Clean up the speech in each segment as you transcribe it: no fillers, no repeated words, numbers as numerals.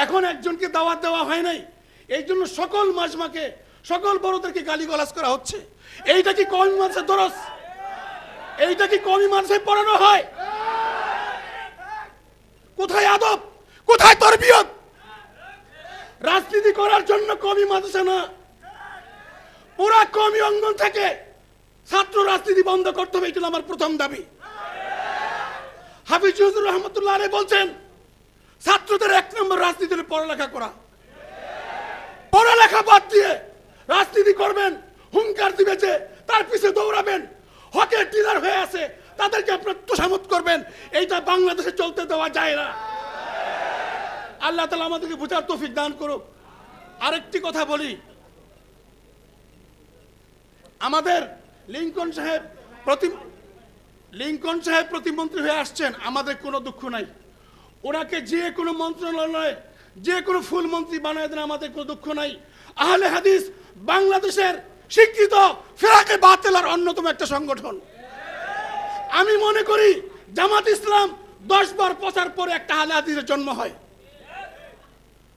এখন একজনকে দাওয়াত দেওয়া হয় নাই, এই জন্য সকল মাজমাকে সকল বড়দেরকে গালিগালাজ করা হচ্ছে। এইটা কি কওমি মাদ্রাসার দরস? এইটা কি কওমি মাদ্রাসায় পড়ানো হয়? কোথায় আদব, কোথায় তরবিয়ত? রাজনীতি করার জন্য কওমি মাদ্রাসা না, পুরা কওমি অঙ্গন থেকে ছাত্র রাজনীতি বন্ধ করতে হবে, এটা আমার প্রথম দাবি। হাফিজুর রহমতুল্লাহ আলাইহি বলছেন ছাত্রদের 1 নম্বর রাজনীতির পড়ালেখা করা। পড়ালেখা বাদ দিয়ে রাজনীতি করবেন, হুঙ্কার দিবে যে তার পিছে দৌড়াবেন, হকের টিলার হয়ে আছে তাদেরকে আপনার তোষামত করবেন, এইটা বাংলাদেশে চলতে দেওয়া যায় না। আল্লাহ তাআলা আমাদেরকে বুঝার তৌফিক দান করুক। আরেকটি কথা বলি, আমাদের লিংকন সাহেব প্রতিমন্ত্রী হয়ে আসছেন, আমাদের কোনো দুঃখ নাই। ওনাকে যে কোনো মন্ত্রণালয়ে যে কোনো ফুল মন্ত্রী বানায় দেন, আমাদের কোনো দুঃখ নাই। আহলে হাদিস বাংলাদেশের স্বীকৃত ফিরাকে বাতিলের অন্যতম একটা সংগঠন। আমি মনে করি জামাত ইসলাম 10 বার প্রচার পরে একটা আহলে হাদিসের জন্ম হয়।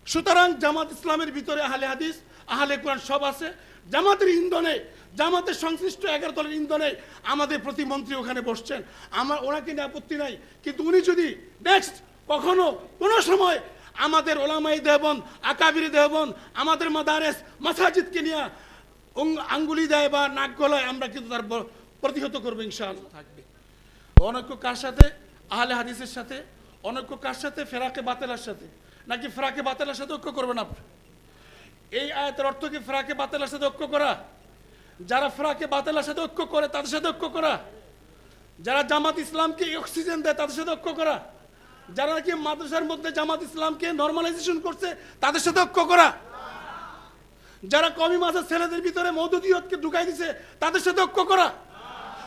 সুতরাং জামাত ইসলামের ভিতরে আহলে হাদিস আহলে কোরআন সব আছে। জামাতের ইন্ধনে, জামাতের সংশ্লিষ্ট 11 দলের ইন্ধনে আমাদের প্রতিমন্ত্রী ওখানে বসছেন, আমার ওনাকে নিয়ে আপত্তি নাই। কিন্তু উনি যদি নেক্সট কখনো কোনো সময় আমাদের ওলামাই দেওবন্দ, আকাবিরি দেওবন্দ, আমাদের মাদারেস মাসাজিদকে নিয়ে আঙ্গুলি দেয় বা নাক গলায়, আমরা কিন্তু তার প্রতিহত করবো ইনশাআল্লাহ। থাকবে অনৈক্য কার সাথে? আহলে হাদিসের সাথে। অনৈক্য কার সাথে? ফেরাকে বাতিলের সাথে। নাকি ফেরাকে বাতিলের সাথে ঐক্য করবেন আপনি? এই আয়াতের অর্থ কি ফেরাকে বাতিলের সাথে ঐক্য করা? যারা ফেরাকে বাতিলের সাথে ঐক্য করে তাদের সাথে ঐক্য করা, যারা জামাত ইসলামকে অক্সিজেন দেয় তাদের সাথে ঐক্য করা, যারা নাকি মাদ্রাসার মধ্যে জামাত ইসলামকে নরমালাইজেশন করছে তাদের সাথে ঐক্য করা, যারা কওমি মাদ্রাসার ছেলেদের ভিতরে মওদুদিয়তকে ঢুকাই দিছে তাদের সাথে ঐক্য করা,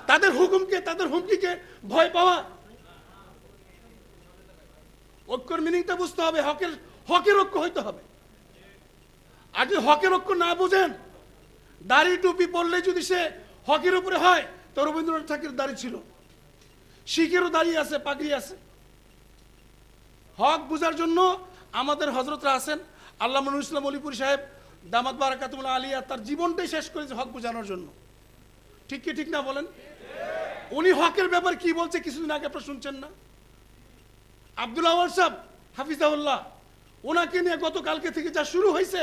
তাদের হুকুমকে, তাদের হুমকিকে ভয় পাওয়া। ঐক্যর মিনিংটা বুঝতে হবে, হকের ঐক্য হইতে হবে। আর যদি হকের ঐক্য না বুঝেন, দাড়ি টুপি পরলে যদি সে হকের উপরে হয়, তো রবীন্দ্রনাথ ঠাকুরের দাড়ি ছিল, শিখেরও দাড়ি আছে, পাগড়ি আছে। হক বুঝার জন্য আমাদের হজরতরা আছেন, আল্লামা নুরুল ইসলাম অলিপুরি সাহেব দামাত বারাকাতুল্লাহ আলিয়া তার জীবনটাই শেষ করেছে হক বোঝানোর জন্য। ঠিক কি ঠিক না বলেন? উনি হকের ব্যাপারে কি বলছে কিছুদিন আগে আপনারা শুনছেন না? আব্দুল আওয়াল সাহেব হাফিজাহুল্লাহ, ওনাকে নিয়ে গতকালকে থেকে যা শুরু হয়েছে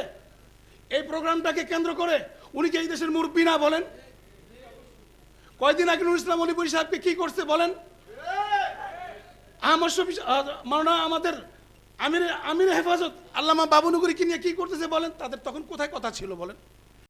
এই প্রোগ্রামটাকে কেন্দ্র করে, উনি কি এই দেশের মুরব্বী না বলেন? কয়দিন আগে নুরুল ইসলাম অলিপুরি সাহেবকে কি করছে বলেন? মাওলানা আমাদের আমির হেফাজত আল্লামা বাবুনগরীকে নিয়ে কি করতেছে বলেন? তাদের তখন কোথায় কথা ছিল বলেন?